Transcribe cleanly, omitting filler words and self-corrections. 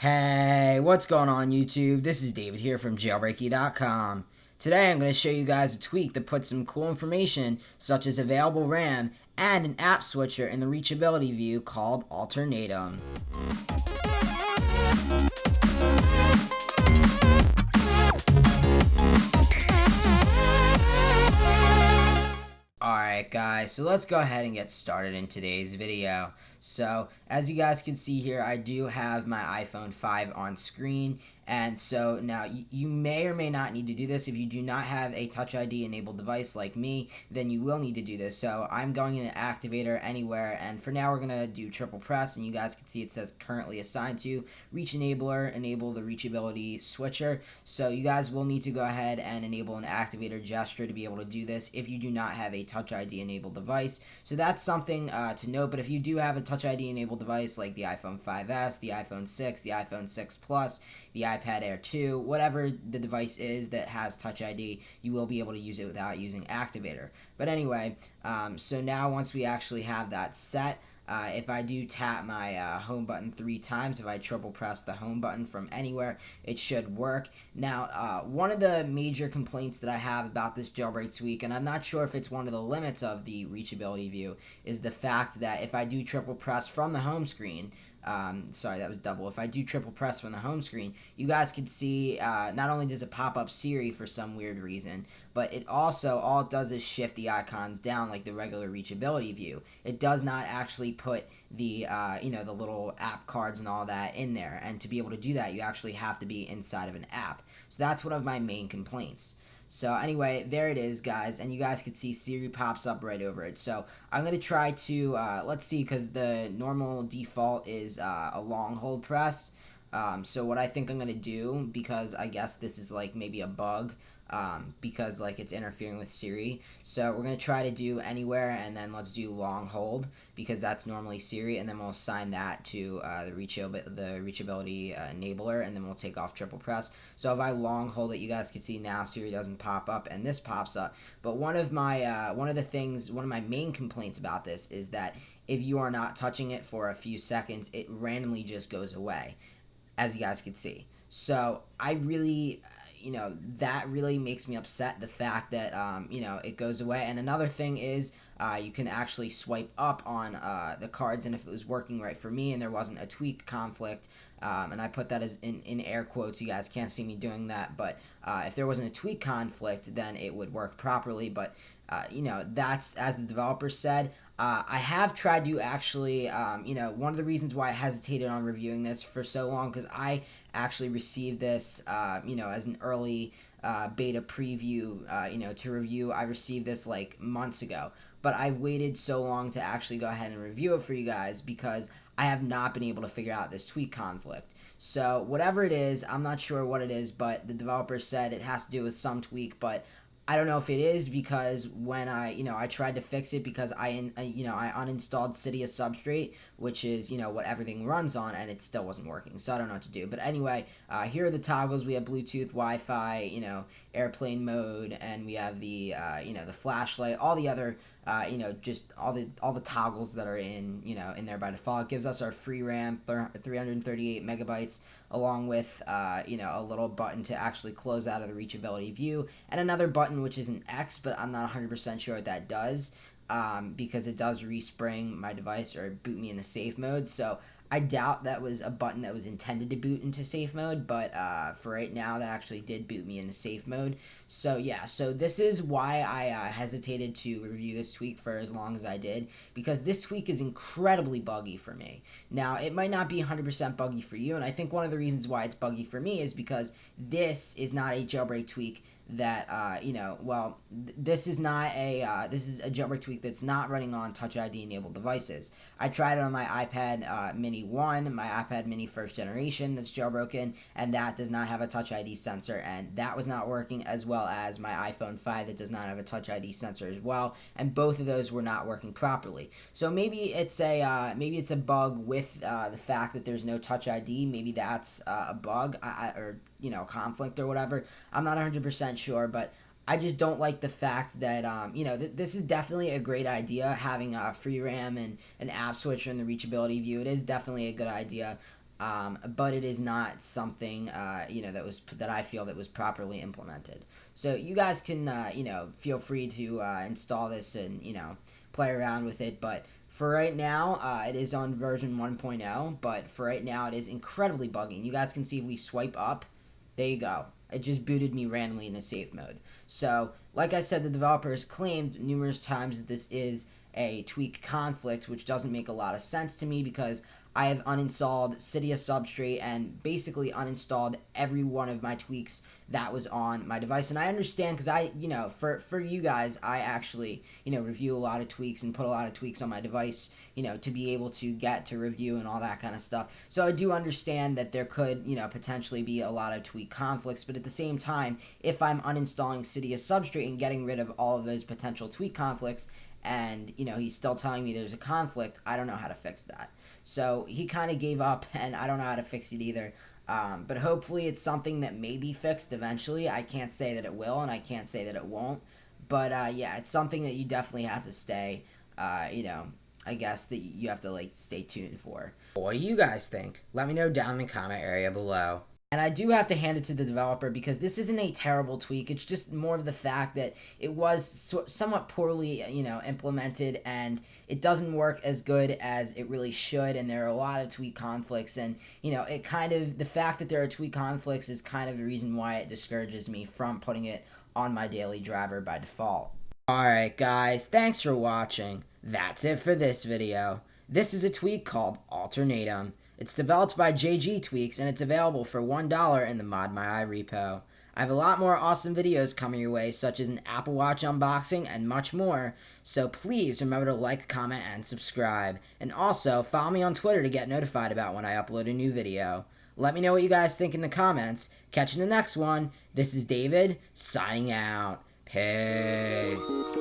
Hey, what's going on YouTube? This is David here from jailbreak.com. Today I'm going to show you guys a tweak that puts some cool information such as available RAM and an app switcher in the reachability view called Alternatum. Alright guys, so let's go ahead and get started in today's video. So as you guys can see here, I do have my iPhone 5 on screen, and so now you may or may not need to do this. If you do not have a Touch ID enabled device like me, then you will need to do this. So I'm going into Activator Anywhere, and for now we're going to do triple press, and you guys can see it says currently assigned to Reach Enabler, enable the reachability switcher. So you guys will need to go ahead and enable an activator gesture to be able to do this if you do not have a Touch ID enabled device. So that's something to note, but if you do have a Touch ID enabled device like the iPhone 5S, the iPhone 6, the iPhone 6 Plus, the iPad Air 2, whatever the device is that has Touch ID, you will be able to use it without using Activator. But anyway, so now once we actually have that set, if I do tap my home button 3 times, if I triple press the home button from anywhere, it should work. Now, one of the major complaints that I have about this jailbreak tweak, and I'm not sure if it's one of the limits of the reachability view, is the fact that if I do triple press from the home screen, sorry, that was double. If I do triple press from the home screen, you guys can see not only does it pop up Siri for some weird reason, but it also, all it does is shift the icons down like the regular reachability view. It does not actually put the, the little app cards and all that in there. And to be able to do that, you actually have to be inside of an app. So that's one of my main complaints. So anyway, there it is, guys, and you guys can see Siri pops up right over it. So I'm going to try to, let's see, because the normal default is a long hold press. So what I think I'm going to do, because I guess this is like maybe a bug, because like it's interfering with Siri. So we're going to try to do anywhere, and then let's do long hold, because that's normally Siri, and then we'll assign that to the reachability enabler, and then we'll take off triple press. So if I long hold it, you guys can see now Siri doesn't pop up, and this pops up. But one of my main complaints about this is that if you are not touching it for a few seconds, it randomly just goes away, as you guys can see. So I really, that really makes me upset, the fact that, it goes away. And another thing is you can actually swipe up on the cards, and if it was working right for me and there wasn't a tweak conflict, and I put that as in air quotes, you guys can't see me doing that, but if there wasn't a tweak conflict, then it would work properly. But that's, as the developer said. I have tried to actually, one of the reasons why I hesitated on reviewing this for so long, because I actually received this, as an early beta preview, to review. I received this like months ago, but I've waited so long to actually go ahead and review it for you guys because I have not been able to figure out this tweak conflict. So whatever it is, I'm not sure what it is, but the developer said it has to do with some tweak, but I don't know if it is, because when I tried to fix it, because I uninstalled Cydia Substrate, which is, what everything runs on, and it still wasn't working. So I don't know what to do. But anyway, here are the toggles. We have Bluetooth, Wi-Fi, airplane mode, and we have the, the flashlight, all the other, just all the toggles that are in there by default. It gives us our free RAM, 338 megabytes, along with, a little button to actually close out of the reachability view, and another button which is an X, but I'm not 100% sure what that does, because it does respring my device or boot me into safe mode. So I doubt that was a button that was intended to boot into safe mode, but for right now, that actually did boot me into safe mode. So yeah, so this is why I hesitated to review this tweak for as long as I did, because this tweak is incredibly buggy for me. Now, it might not be 100% buggy for you, and I think one of the reasons why it's buggy for me is because this is not a jailbreak tweak that this is not a this is a jailbreak tweak that's not running on Touch ID enabled devices. I tried it on my iPad Mini 1, my iPad Mini first generation that's jailbroken, and that does not have a Touch ID sensor, and that was not working, as well as my iPhone 5 that does not have a Touch ID sensor as well, and both of those were not working properly. So maybe it's a bug with the fact that there's no Touch ID. Maybe that's a bug, or conflict or whatever. I'm not 100% sure, but I just don't like the fact that, this is definitely a great idea, having a free RAM and an app switcher in the reachability view. It is definitely a good idea. but it is not something that I feel that was properly implemented. So you guys can feel free to install this and play around with it. But for right now, it is on version 1.0. But for right now, it is incredibly buggy. You guys can see if we swipe up, there you go. It just booted me randomly into safe mode. So, like I said, the developer has claimed numerous times that this is a tweak conflict, which doesn't make a lot of sense to me because I have uninstalled Cydia Substrate and basically uninstalled every one of my tweaks that was on my device. And I understand because for you guys, I actually, review a lot of tweaks and put a lot of tweaks on my device, to be able to get to review and all that kind of stuff. So I do understand that there could, potentially be a lot of tweak conflicts. But at the same time, if I'm uninstalling Cydia Substrate and getting rid of all of those potential tweak conflicts, and he's still telling me there's a conflict, I don't know how to fix that. So he kind of gave up, and I don't know how to fix it either. But hopefully it's something that may be fixed eventually. I can't say that it will, and I can't say that it won't. But yeah, it's something that you definitely have to stay, I guess that you have to stay tuned for. What do you guys think? Let me know down in the comment area below. And I do have to hand it to the developer because this isn't a terrible tweak. It's just more of the fact that it was somewhat poorly, implemented, and it doesn't work as good as it really should. And there are a lot of tweak conflicts, and the fact that there are tweak conflicts is kind of the reason why it discourages me from putting it on my daily driver by default. Alright guys, thanks for watching. That's it for this video. This is a tweak called Alternatum. It's developed by JGTweaks, and it's available for $1 in the Modmyi repo. I have a lot more awesome videos coming your way, such as an Apple Watch unboxing and much more, so please remember to like, comment, and subscribe. And also, follow me on Twitter to get notified about when I upload a new video. Let me know what you guys think in the comments. Catch you in the next one. This is David, signing out. Peace.